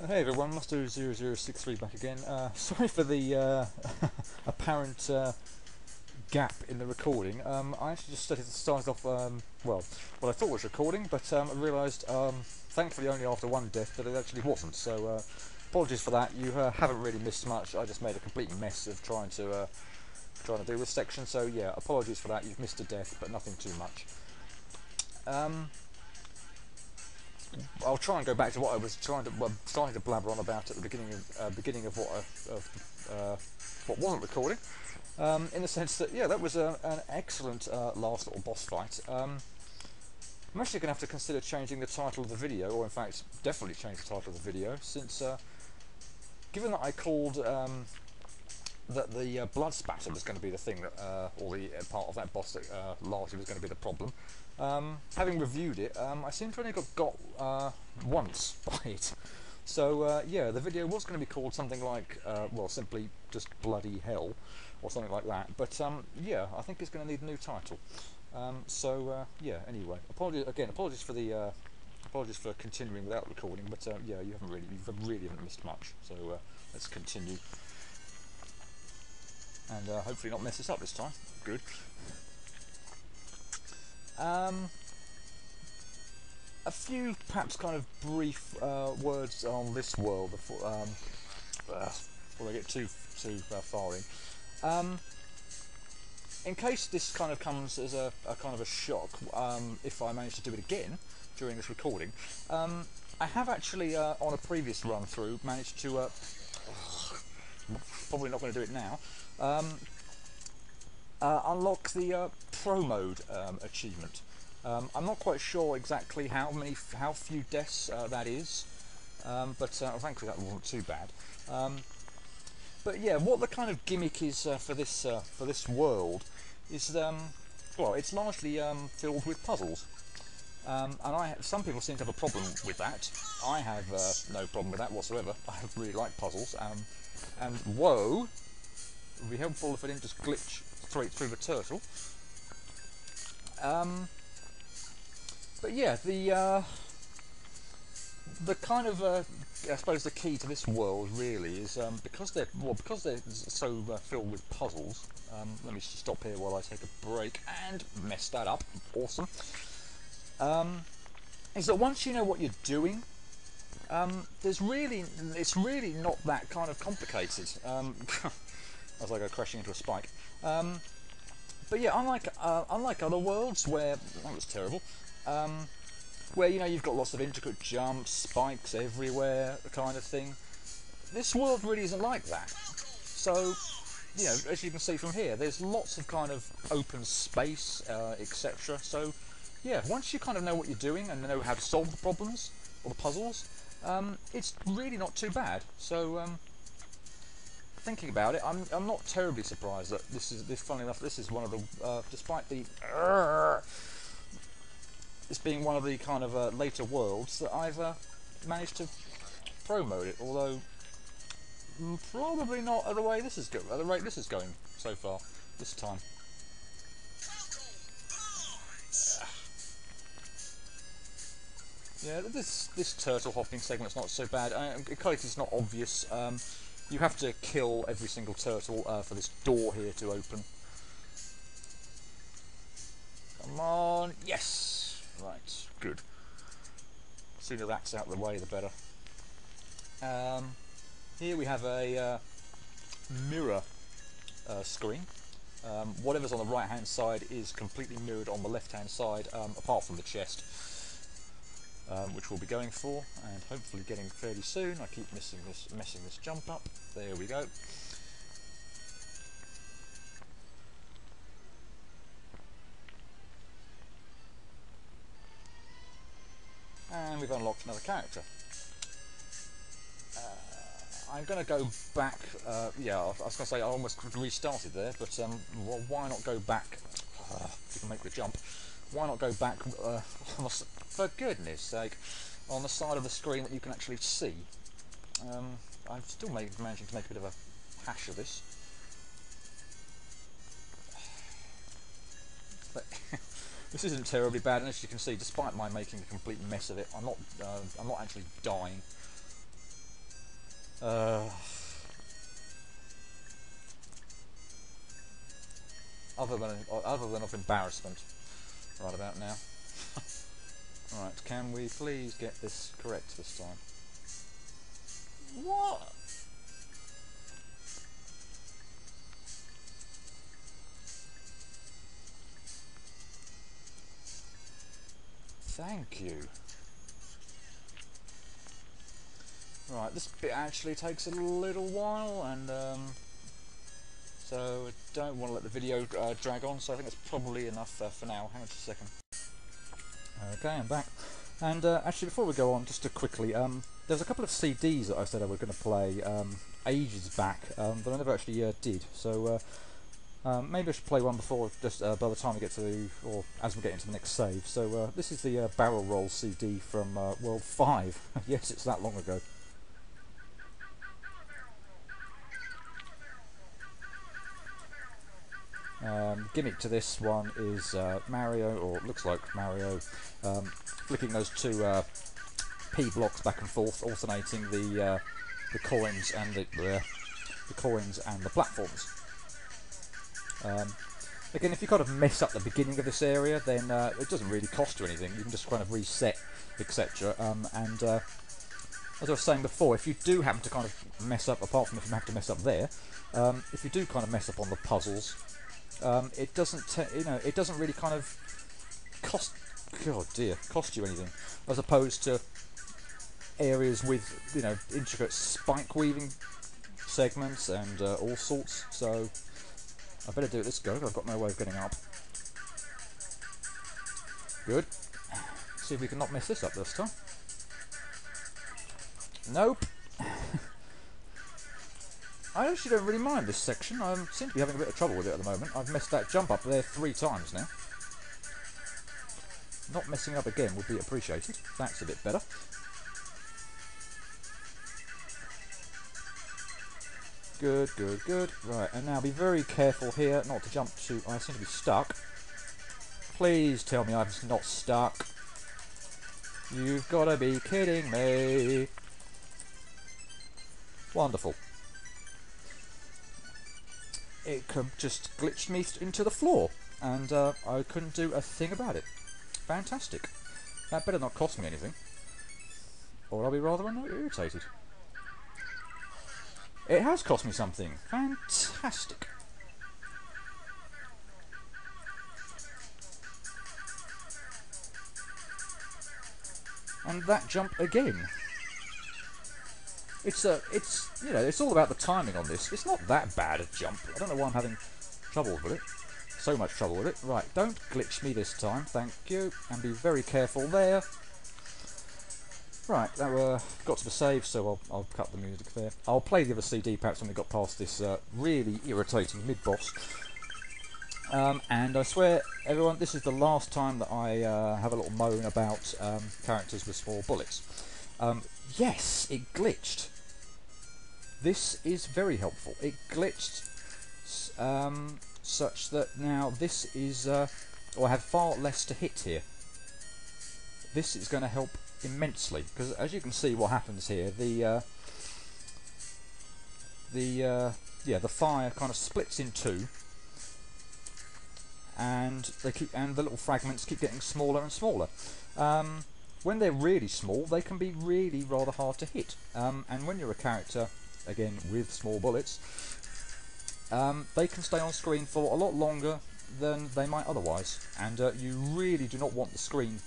Hey everyone, Musto0063 back again. Sorry for the apparent gap in the recording. I actually just started off, well, what I thought was recording, but I realised, thankfully only after one death, that it actually wasn't. So apologies for that. You haven't really missed much. I just made a complete mess of trying to do this section. So yeah, apologies for that. You've missed a death, but nothing too much. I'll try and go back to what I was starting to blabber on about at the beginning of what wasn't recording. In the sense that yeah, that was an excellent last little boss fight. I'm actually going to have to consider changing the title of the video, or in fact, definitely change the title of the video, since given that I called that the blood spatter was going to be the thing that, or the part of that boss that largely was going to be the problem. Having reviewed it, I seem to only got once by it. So yeah, the video was going to be called something like, well, simply just bloody hell, or something like that. But yeah, I think it's going to need a new title. Yeah. Anyway, apologies for the apologies for continuing without recording. But yeah, you really haven't missed much. So let's continue, and hopefully not mess this up this time. Good. A few perhaps kind of brief words on this world before I get too far in. In case this kind of comes as a kind of a shock, if I manage to do it again during this recording, I have actually on a previous run through managed to probably not going to do it now. Unlock the pro mode achievement. I'm not quite sure exactly how few deaths that is, but thankfully that wasn't too bad. But yeah, what the kind of gimmick is for this world is well, it's largely filled with puzzles, and some people seem to have a problem with that. I have no problem with that whatsoever. I really like puzzles, and whoa, it would be helpful if I didn't just glitch straight through the turtle. But yeah, the kind of I suppose the key to this world really is because they're so filled with puzzles. Let me just stop here while I take a break and mess that up. Awesome. Is that once you know what you're doing, it's really not that kind of complicated. As I go crashing into a spike. But yeah, unlike other worlds where that was terrible. Where you've got lots of intricate jumps, spikes everywhere, kind of thing. This world really isn't like that. So, as you can see from here, there's lots of kind of open space, etc. So, yeah, once you kind of know what you're doing and know how to solve the problems or the puzzles, it's really not too bad. So, thinking about it, I'm not terribly surprised that funnily enough, this is one of the, despite the this being one of the kind of later worlds that I've managed to promote it, although probably not at the rate this is going so far this time. Yeah, this turtle hopping segment's not so bad. In case it's not obvious, you have to kill every single turtle for this door here to open. Come on, yes. Right, good. The sooner that's out of the way, the better. Here we have a mirror screen. Whatever's on the right hand side is completely mirrored on the left hand side, apart from the chest, which we'll be going for and hopefully getting fairly soon. I keep messing this jump up. There we go. And we've unlocked another character. I'm going to go back, yeah, I was going to say I almost restarted there, but well, why not go back, if you can make the jump, why not go back, for goodness sake, on the side of the screen that you can actually see. I'm still managing to make a bit of a hash of this. But this isn't terribly bad, and as you can see, despite my making a complete mess of it, I'm not actually dying. Uh, other than of embarrassment, right about now. Right, can we please get this correct this time? What? Thank you. Right, this bit actually takes a little while, and so I don't want to let the video drag on, so I think that's probably enough for now. Hang on just a second. Okay, I'm back. And actually, before we go on, just to quickly, there's a couple of CDs that I said I was going to play ages back, but I never actually did. So maybe I should play one before, just by the time we get to, or as we get into the next save. So this is the Barrel Roll CD from World 5. Yes, it's that long ago. Gimmick to this one is Mario, or it looks like Mario, flicking those two P blocks back and forth, alternating the coins and the coins and the platforms. Again, if you kind of mess up the beginning of this area, then it doesn't really cost you anything. You can just kind of reset, etc. And as I was saying before, if you do happen to kind of mess up, apart from if you have to mess up there, if you do kind of mess up on the puzzles, it doesn't, it doesn't really kind of cost you anything, as opposed to areas with, intricate spike weaving segments and all sorts. So I better do it. Let's go. I've got no way of getting up. Good. See if we can not mess this up this time. Nope. I actually don't really mind this section. I seem to be having a bit of trouble with it at the moment. I've messed that jump up there 3 times now. Not messing up again would be appreciated. That's a bit better. Good, good, good. Right, and now be very careful here not to jump too... I seem to be stuck. Please tell me I'm not stuck. You've got to be kidding me. Wonderful. It just glitched me into the floor, and I couldn't do a thing about it. Fantastic. That better not cost me anything, or I'll be rather irritated. It has cost me something. Fantastic. And that jump again. It's it's all about the timing on this. It's not that bad a jump. I don't know why I'm having trouble with it. So much trouble with it. Right, don't glitch me this time, thank you. And be very careful there. Right, now got to the save, so I'll cut the music there. I'll play the other CD perhaps when we got past this really irritating mid-boss. And I swear, everyone, this is the last time that I have a little moan about characters with small bullets. Yes, it glitched. This is very helpful. It glitched such that now this is... I have far less to hit here. This is going to help immensely, because as you can see what happens here, the fire kind of splits in two, and the little fragments keep getting smaller and smaller. When they're really small, they can be really rather hard to hit, and when you're a character, again with small bullets, they can stay on screen for a lot longer than they might otherwise, and you really do not want the screen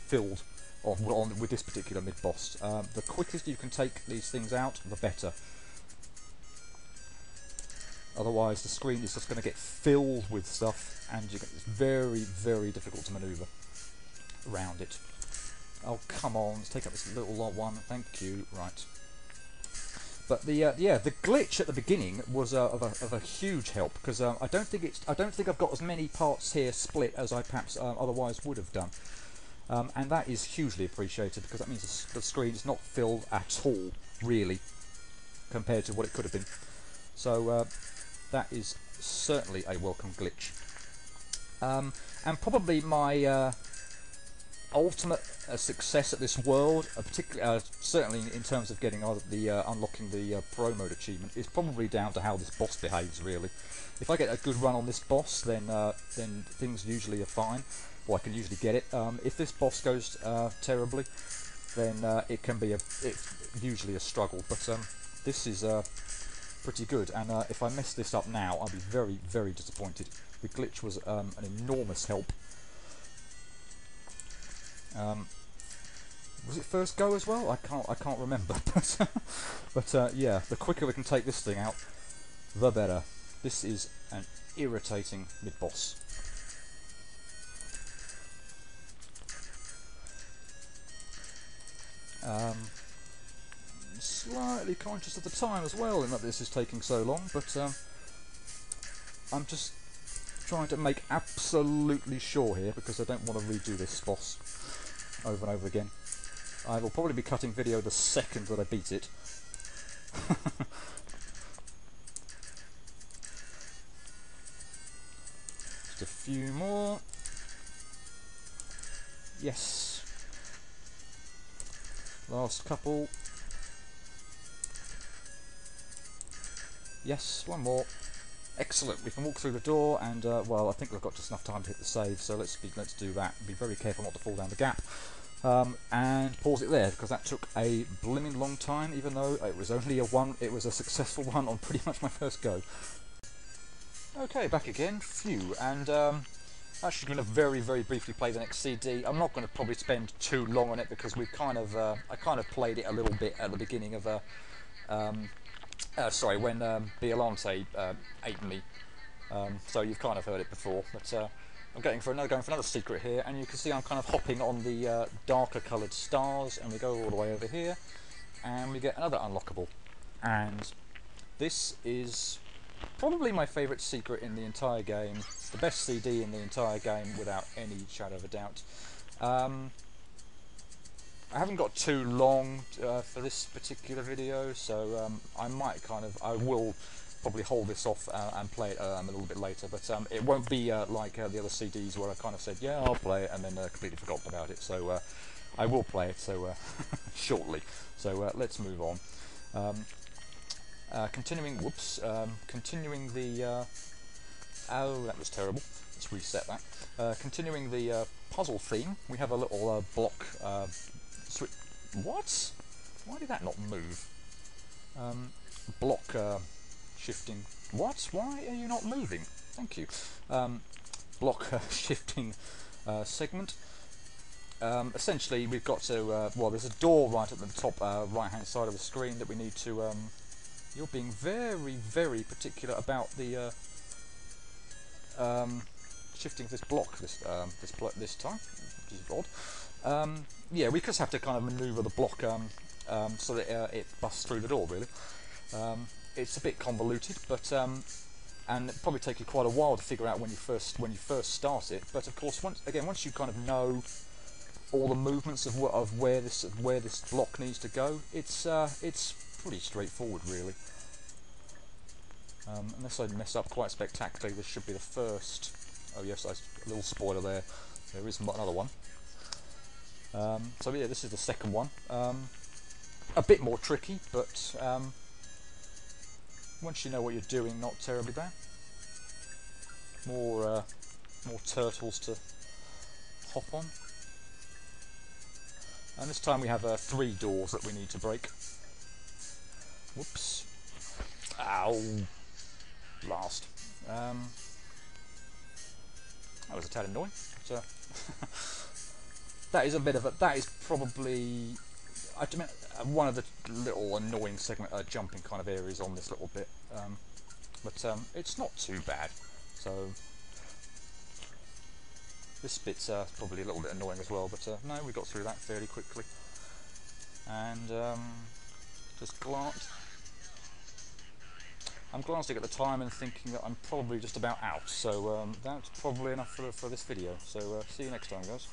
filled with this particular mid-boss. The quickest you can take these things out, the better. Otherwise the screen is just going to get filled with stuff, and it's very, very difficult to manoeuvre around it. Oh, come on, let's take up this little one, thank you. Right. But the glitch at the beginning was of a huge help, because I don't think I've got as many parts here split as I perhaps otherwise would have done, and that is hugely appreciated, because that means the screen is not filled at all, really, compared to what it could have been. So that is certainly a welcome glitch, and probably my ultimate success at this world, particularly certainly in terms of getting unlocking the pro mode achievement, is probably down to how this boss behaves. Really, if I get a good run on this boss, then things usually are fine, or I can usually get it. If this boss goes terribly, then it can be it's usually a struggle. But this is pretty good, and if I mess this up now, I'll be very, very disappointed. The glitch was an enormous help. Was it first go as well? I can't remember. But yeah, the quicker we can take this thing out, the better. This is an irritating mid-boss. Slightly conscious of the time as well, in that this is taking so long, but I'm just trying to make absolutely sure here, because I don't want to redo this boss over and over again. I will probably be cutting video the second that I beat it. Just a few more. Yes. Last couple. Yes, one more. Excellent. We can walk through the door, and well, I think we've got just enough time to hit the save. So let's do that. Be very careful not to fall down the gap, and pause it there, because that took a blimmin' long time. Even though it was only it was a successful one on pretty much my first go. Okay, back again. Phew. And actually going to very, very briefly play the next CD. I'm not going to probably spend too long on it, because we've kind of I kind of played it a little bit at the beginning of sorry, when Biolante ate me. So you've kind of heard it before, but I'm going for another secret here, and you can see I'm kind of hopping on the darker coloured stars, and we go all the way over here, and we get another unlockable. And this is probably my favourite secret in the entire game. It's the best CD in the entire game, without any shadow of a doubt. I haven't got too long for this particular video, so I will probably hold this off and play it a little bit later, but it won't be like the other CDs where I kind of said, yeah, I'll play it, and then completely forgotten about it. So I will play it shortly. So let's move on. Continuing the oh, that was terrible. Let's reset that. Continuing the puzzle theme, we have a little block what? Why did that not move? Block shifting. What? Why are you not moving? Thank you. Block shifting segment. Essentially, we've got to. Well, there's a door right at the top right-hand side of the screen that we need to. You're being very, very particular about the shifting this block this time, which is odd. Yeah, we just have to kind of manoeuvre the block so that it busts through the door. Really, it's a bit convoluted, but and it probably take you quite a while to figure out when you first start it. But of course, once you kind of know all the movements of where this block needs to go, it's pretty straightforward, really. Unless I mess up quite spectacularly, this should be the first. Oh yes, a little spoiler there. There is another one. So yeah, this is the second one. A bit more tricky, but once you know what you're doing, not terribly bad. More turtles to hop on. And this time we have 3 doors that we need to break. Whoops. Ow. Blast. That was a tad annoying. But, that is probably one of the little annoying jumping kind of areas on this little bit. But it's not too bad. So this bit's probably a little bit annoying as well, but no, we got through that fairly quickly. And just glance. I'm glancing at the time and thinking that I'm probably just about out, so that's probably enough for this video. So see you next time, guys.